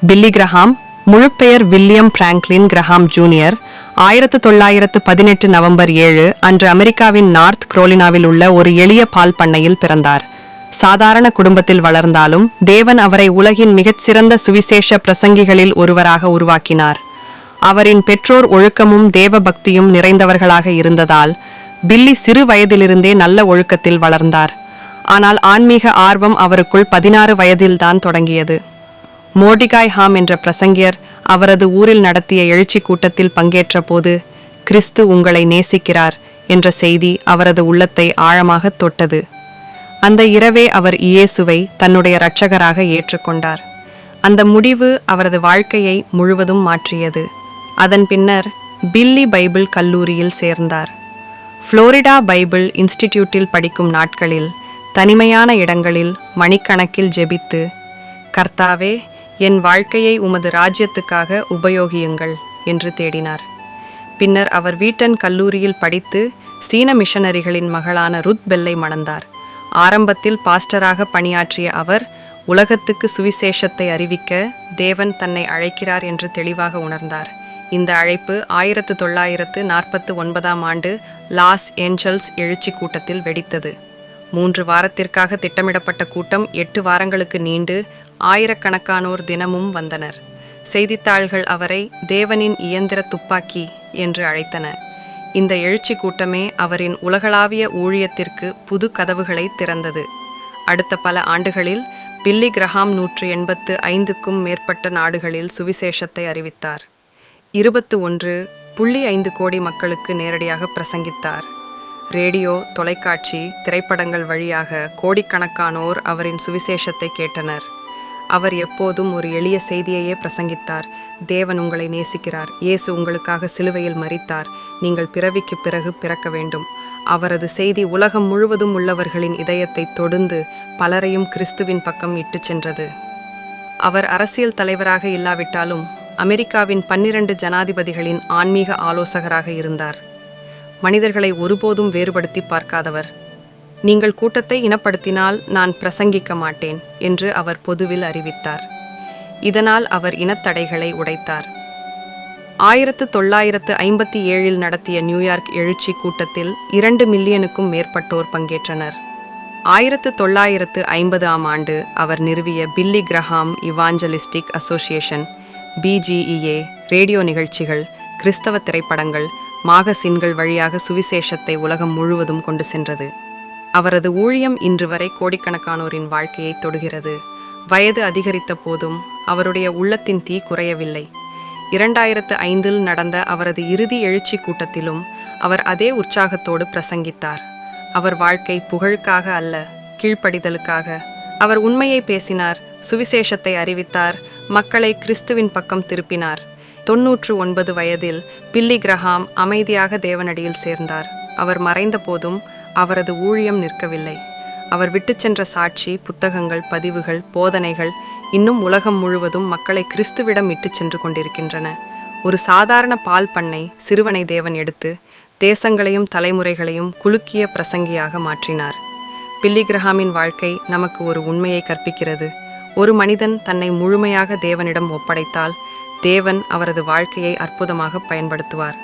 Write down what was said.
பில்லி Graham, முழுப்பெயர் William Franklin Graham junior, 1918 November 7 அன்று அமெரிக்காவின் நார்த் கரோலினாவில் உள்ள ஒரு எளிய பால் பண்ணையில் பிறந்தார். சாதாரண குடும்பத்தில் வளர்ந்தாலும் தேவன் அவரை உலகின் மிகச்சிறந்த சுவிசேஷ பிரசங்கிகளில் ஒருவராக உருவாக்கினார். அவரின் பெற்றோர் ஒழுக்கமும் தேவ பக்தியும் நிறைந்தவர்களாக இருந்ததால் பில்லி சிறு வயதிலிருந்தே நல்ல ஒழுக்கத்தில் வளர்ந்தார். ஆனால் ஆன்மீக ஆர்வம் அவருக்குள் 16 வயதில்தான் தொடங்கியது. மோர்டிகாய் ஹாம் என்ற பிரசங்கியர் அவரது ஊரில் நடத்திய எழுச்சி கூட்டத்தில் பங்கேற்ற போது, கிறிஸ்து உங்களை நேசிக்கிறார் என்ற செய்தி அவரது உள்ளத்தை ஆழமாக தொட்டது. அந்த இரவே அவர் இயேசுவை தன்னுடைய இரட்சகராக ஏற்றுக்கொண்டார். அந்த முடிவு அவரது வாழ்க்கையை முழுவதும் மாற்றியது. அதன் பின்னர் பில்லி பைபிள் கல்லூரியில் சேர்ந்தார். புளோரிடா பைபிள் இன்ஸ்டிடியூட்டில் படிக்கும் நாட்களில் தனிமையான இடங்களில் மணிக்கணக்கில் ஜெபித்து, கர்த்தாவே, என் வாழ்க்கையை உமது ராஜ்யத்துக்காக உபயோகியுங்கள் என்று தேடினார். பின்னர் அவர் வீட்டன் கல்லூரியில் படித்து சீன மிஷனரிகளின் மகளான ருத் பெல்லை மணந்தார். ஆரம்பத்தில் பாஸ்டராக பணியாற்றிய அவர் உலகத்துக்கு சுவிசேஷத்தை அறிவிக்க தேவன் தன்னை அழைக்கிறார் என்று தெளிவாக உணர்ந்தார். இந்த அழைப்பு 1949 ஆண்டு லாஸ் ஏஞ்சல்ஸ் எழுச்சி கூட்டத்தில் வெடித்தது. 3 வாரத்திற்காக திட்டமிடப்பட்ட கூட்டம் 8 வாரங்களுக்கு நீண்டு ஆயிரக்கணக்கானோர் தினமும் வந்தனர். செய்தித்தாள்கள் அவரை தேவனின் இயந்திர துப்பாக்கி என்று அழைத்தன. இந்த எழுச்சி கூட்டமே அவரின் உலகளாவிய ஊழியத்திற்கு புது கதவுகளை திறந்தது. அடுத்த பல ஆண்டுகளில் பில்லி கிரஹாம் 185க்கும் மேற்பட்ட நாடுகளில் சுவிசேஷத்தை அறிவித்தார். 21.5 கோடி மக்களுக்கு நேரடியாக பிரசங்கித்தார். ரேடியோ, தொலைக்காட்சி, திரைப்படங்கள் வழியாக கோடிக்கணக்கானோர் அவரின் சுவிசேஷத்தை கேட்டனர். அவர் எப்போதும் ஒரு எளிய செய்தியையே பிரசங்கித்தார். தேவன் உங்களை நேசிக்கிறார், இயேசு உங்களுக்காக சிலுவையில் மரித்தார், நீங்கள் பிறவிக்கு பிறகு பிறக்க வேண்டும். அவரது செய்தி உலகம் முழுவதும் உள்ளவர்களின் இதயத்தை தொடுந்து பலரையும் கிறிஸ்துவின் பக்கம் இட்டுச் சென்றது. அவர் அரசியல் தலைவராக இல்லாவிட்டாலும் அமெரிக்காவின் 12 ஜனாதிபதிகளின் ஆன்மீக ஆலோசகராக இருந்தார். மனிதர்களை ஒருபோதும் வேறுபடுத்தி பார்க்காதவர். நீங்கள் கூட்டத்தை இனப்படுத்தினால் நான் பிரசங்கிக்க மாட்டேன் என்று அவர் பொதுவில் அறிவித்தார். இதனால் அவர் இனத்தடைகளை உடைத்தார். 1957 நடத்திய நியூயார்க் எழுச்சி கூட்டத்தில் 2 மில்லியனுக்கும் மேற்பட்டோர் பங்கேற்றனர். 1950 ஆண்டு அவர் நிறுவிய பில்லி Graham evangelistic association BGEA radio நிகழ்ச்சிகள், கிறிஸ்தவ திரைப்படங்கள், மாகசின்கள் வழியாக சுவிசேஷத்தை உலகம் முழுவதும் கொண்டு சென்றது. அவரது ஊழியம் இன்று வரை கோடிக்கணக்கானோரின் வாழ்க்கையை தொடுகிறது. வயது அதிகரித்த போதும் அவருடைய உள்ளத்தின் தீ குறையவில்லை. 2005 நடந்த அவரது இறுதி எழுச்சி கூட்டத்திலும் அவர் அதே உற்சாகத்தோடு பிரசங்கித்தார். அவர் வாழ்க்கை புகழுக்காக அல்ல, கீழ்ப்படிதலுக்காக. அவர் உண்மையை பேசினார், சுவிசேஷத்தை அறிவித்தார், மக்களை கிறிஸ்துவின் பக்கம் திருப்பினார். 99 வயதில் பில்லி கிரஹாம் அமைதியாக தேவனடியில் சேர்ந்தார். அவர் மறைந்த போதும் அவரது ஊழியம் நிற்கவில்லை. அவர் விட்டுச் சென்ற சாட்சி, புத்தகங்கள், பதிவுகள், போதனைகள் இன்னும் உலகம் முழுவதும் மக்களை கிறிஸ்துவிடம் இட்டுச் சென்று கொண்டிருக்கின்றன. ஒரு சாதாரண பால் பண்ணை சிறுவனை தேவன் எடுத்து தேசங்களையும் தலைமுறைகளையும் குலுக்கிய பிரசங்கியாக மாற்றினார். பில்லி கிரஹாமின் வாழ்க்கை நமக்கு ஒரு உண்மையை கற்பிக்கிறது. ஒரு மனிதன் தன்னை முழுமையாக தேவனிடம் ஒப்படைத்தால் தேவன் அவரது வாழ்க்கையை அற்புதமாக பயன்படுத்துவார்.